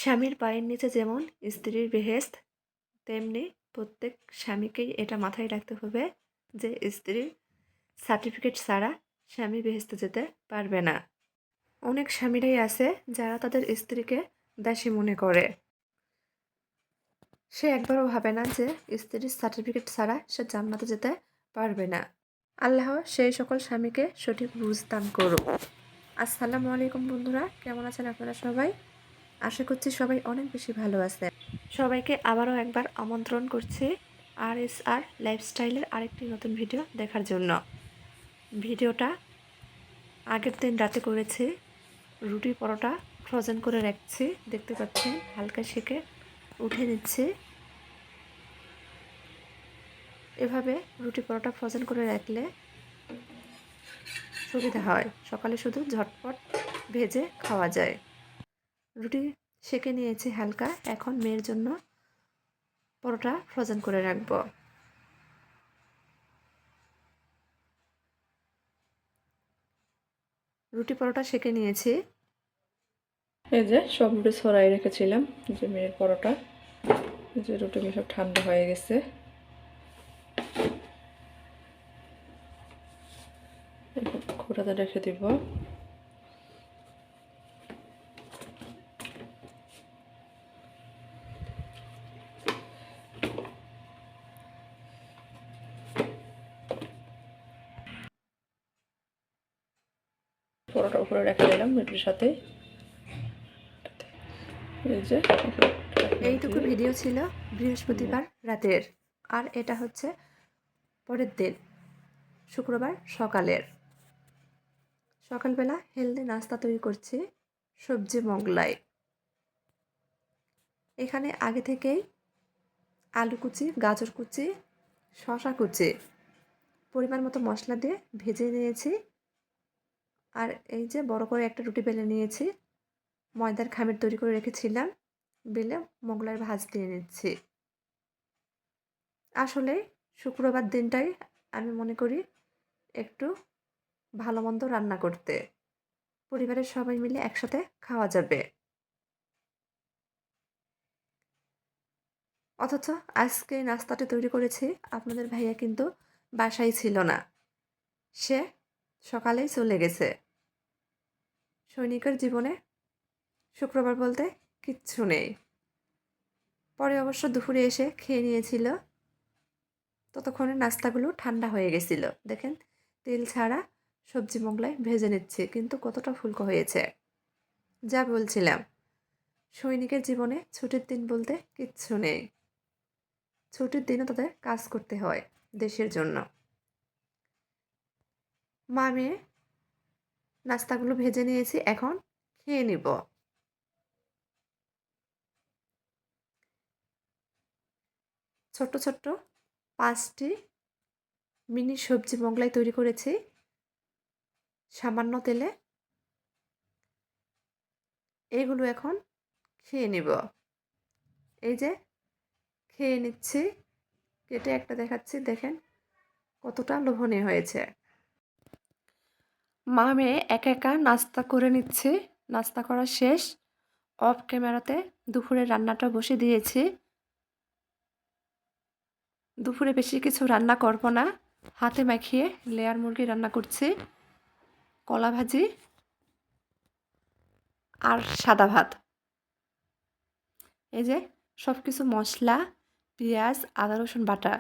স্বামীর পায়ের নিচে যেমন স্ত্রীর বেহেশত, তেমনি প্রত্যেক স্বামীকেই এটা মাথায় রাখতে হবে যে স্ত্রীর সার্টিফিকেট ছাড়া স্বামী বেহেশতে যেতে পারবে না। অনেক স্বামীরাই আছে যারা তাদের স্ত্রীকে দাসী মনে করে। সে একবারও ভাবে না যে স্ত্রীর সার্টিফিকেট ছাড়া সে জান্নাতে যেতে পারবে না। আল্লাহ সেই সকল স্বামীকে সঠিক বুঝ দান করুক। আসসালামু আলাইকুম বন্ধুরা, কেমন আছেন আপনারা সবাই? আশা করছি সবাই অনেক বেশি ভালো আছে। সবাইকে আবারও একবার আমন্ত্রণ করছি RSR লাইফস্টাইলের আরেকটি নতুন ভিডিও দেখার জন্য। ভিডিওটা আগের দিন রাতে করেছি। রুটি পরোটা ফ্রোজেন করে রাখছি, দেখতে পাচ্ছেন হালকা সেকে উঠে নিচ্ছি। এভাবে রুটি পরোটা ফ্রোজেন করে রাখলে সুবিধা হয়, সকালে শুধু ঝটপট ভেজে খাওয়া যায়। রুটি সেকে নিয়েছি হালকা, এখন মেয়ের জন্য পরোটা ফ্রোজেন করে রাখবো। রুটি পরোটা সেকে নিয়েছি। এই যে সব রুটি ছড়াই রেখেছিলাম, যে মেয়ের পরোটা, যে রুটি সব ঠান্ডা হয়ে গেছে। খোটাতে রেখে দিব। পরোটা উপরে রেখে দিলাম রুটির সাথে। এই যে এইটুকু ভিডিও ছিল বৃহস্পতিবার রাতের, আর এটা হচ্ছে পরের দিন শুক্রবার সকালের। সকালবেলা হেলদি নাস্তা তৈরি করছি, সবজি মোগলাই। এখানে আগে থেকেই আলু কুচি, গাজর কুচি, শসা কুচি পরিমাণ মতো মশলা দিয়ে ভেজে নিয়েছি। আর এই যে বড় করে একটা রুটি বেলে নিয়েছি, ময়দার খামির তৈরি করে রেখেছিলাম, বেলে মোগলাই ভাজ দিয়ে নিচ্ছি। আসলে শুক্রবার দিনটাই আমি মনে করি একটু ভালো মন্দ রান্না করতে, পরিবারের সবাই মিলে একসাথে খাওয়া যাবে। অথচ আজকে নাস্তাটা তৈরি করেছি, আপনাদের ভাইয়া কিন্তু বাসায় ছিল না, সে সকালেই চলে গেছে। সৈনিকের জীবনে শুক্রবার বলতে কিচ্ছু নেই। পরে অবশ্য দুপুরে এসে খেয়ে নিয়েছিল, ততক্ষণে নাস্তাগুলো ঠান্ডা হয়ে গেছিল। দেখেন তেল ছাড়া সবজি মোগলাই ভেজে নিচ্ছি, কিন্তু কতটা ফুলকো হয়েছে। যা বলছিলাম, সৈনিকের জীবনে ছুটির দিন বলতে কিচ্ছু নেই। ছুটির দিনও তাদের কাজ করতে হয় দেশের জন্য। মা মেয়ে নাস্তাগুলো ভেজে নিয়েছি, এখন খেয়ে নিব। ছোট্ট ছোট্ট 5টি মিনি সবজি মোগলাই তৈরি করেছি সামান্য তেলে। এগুলো এখন খেয়ে নিব। এই যে খেয়ে নিচ্ছি, কেটে একটা দেখাচ্ছি, দেখেন কতটা লোভনীয় হয়েছে। মা মেয়ে একা একা নাস্তা করে নিচ্ছে। নাস্তা করা শেষ, অফ ক্যামেরাতে দুপুরের রান্নাটা বসে দিয়েছি। দুপুরে বেশি কিছু রান্না করব না, হাতে মাখিয়ে লেয়ার মুরগি রান্না করছি, কলা ভাজি আর সাদা ভাত। এই যে সব কিছু মশলা, পেঁয়াজ, আদা রসুন বাটা,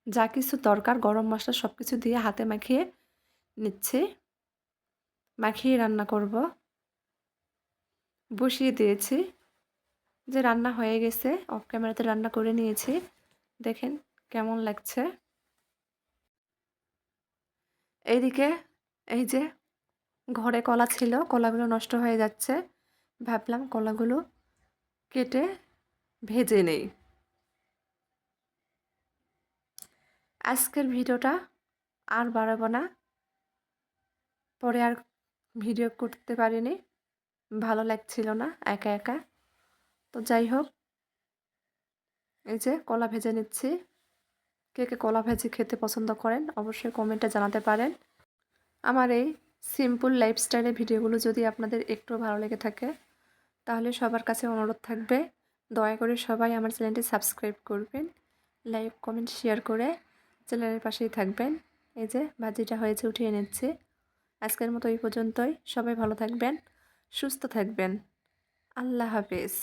যা কিছু দরকার গরম মশলা সব কিছু দিয়ে হাতে মাখিয়ে নিচ্ছে। মাখিয়ে রান্না করব। বসিয়ে দিয়েছি, যে রান্না হয়ে গেছে, অফ ক্যামেরাতে রান্না করে নিয়েছি। দেখেন কেমন লাগছে। এইদিকে এই যে ঘরে কলা ছিল, কলাগুলো নষ্ট হয়ে যাচ্ছে, ভাবলাম কলাগুলো কেটে ভেজে নেই। আজকের ভিডিওটা আর বাড়াবো না, পরে আর ভিডিও করতে পারিনি, ভালো লাগছিল না একা একা। তো যাই হোক, এই যে কলা ভেজে নিচ্ছি। কে কে কলা ভেজে খেতে পছন্দ করেন অবশ্যই কমেন্টে জানাতে পারেন। আমার এই সিম্পল লাইফস্টাইলের ভিডিওগুলো যদি আপনাদের একটু ভালো লেগে থাকে, তাহলে সবার কাছে অনুরোধ থাকবে, দয়া করে সবাই আমার চ্যানেলটি সাবস্ক্রাইব করবেন, লাইক কমেন্ট শেয়ার করে চ্যানেলের পাশেই থাকবেন। এই যে ভাজিটা হয়েছে, উঠিয়ে নিচ্ছি। আজকের মতো এই পর্যন্তই। সবাই ভালো থাকবেন, সুস্থ থাকবেন। আল্লাহ হাফেজ।